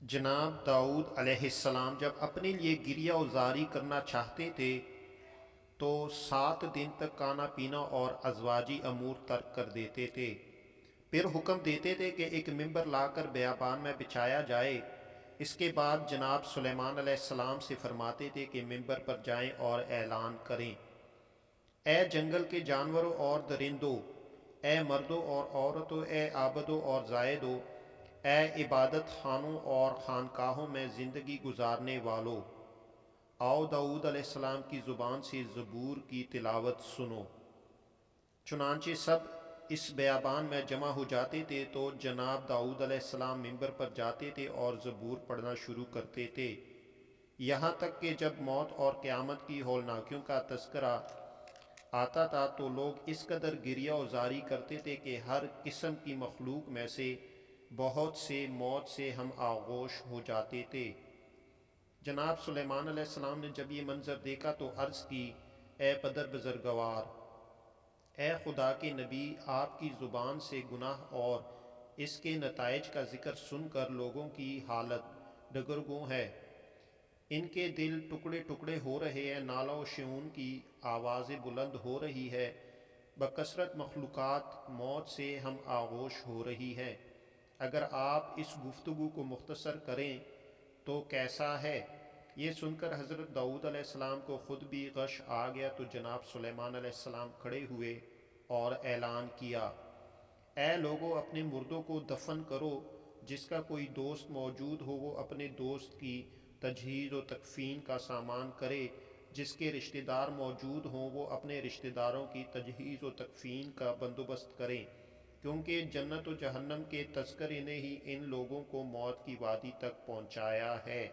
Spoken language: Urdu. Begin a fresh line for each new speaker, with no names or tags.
جناب داؤد علیہ السلام جب اپنے لیے گریہ وزاری کرنا چاہتے تھے تو 7 دن تک کھانا پینا اور ازواجی امور ترک کر دیتے تھے۔ پھر حکم دیتے تھے کہ ایک ممبر لا کر بیابان میں بچھایا جائے۔ اس کے بعد جناب سلیمان علیہ السلام سے فرماتے تھے کہ ممبر پر جائیں اور اعلان کریں: اے جنگل کے جانوروں اور درندوں، اے مردوں اور عورتوں، اے عابدوں اور زاہدوں، اے عبادت خانوں اور خانقاہوں میں زندگی گزارنے والو، آؤ داؤد علیہ السلام کی زبان سے زبور کی تلاوت سنو۔ چنانچہ سب اس بیابان میں جمع ہو جاتے تھے تو جناب داؤد علیہ السلام ممبر پر جاتے تھے اور زبور پڑھنا شروع کرتے تھے، یہاں تک کہ جب موت اور قیامت کی ہولناکیوں کا تذکرہ آتا تھا تو لوگ اس قدر گریہ وزاری کرتے تھے کہ ہر قسم کی مخلوق میں سے بہت سے موت سے ہم آغوش ہو جاتے تھے۔ جناب سلیمان علیہ السلام نے جب یہ منظر دیکھا تو عرض کی: اے پدر بزرگوار، اے خدا کے نبی، آپ کی زبان سے گناہ اور اس کے نتائج کا ذکر سن کر لوگوں کی حالت دگرگوں ہے۔ ان کے دل ٹکڑے ٹکڑے ہو رہے ہیں، نالہ و شعون کی آوازیں بلند ہو رہی ہے، بکثرت مخلوقات موت سے ہم آغوش ہو رہی ہیں۔ اگر آپ اس گفتگو کو مختصر کریں تو کیسا ہے؟ یہ سن کر حضرت داؤد علیہ السلام کو خود بھی غش آ گیا تو جناب سلیمان علیہ السلام کھڑے ہوئے اور اعلان کیا: اے لوگو، اپنے مردوں کو دفن کرو۔ جس کا کوئی دوست موجود ہو وہ اپنے دوست کی تجہیز و تکفین کا سامان کرے، جس کے رشتہ دار موجود ہوں وہ اپنے رشتہ داروں کی تجہیز و تکفین کا بندوبست کریں، کیونکہ جنت و جہنم کے تذکرے نے ہی ان لوگوں کو موت کی وادی تک پہنچایا ہے۔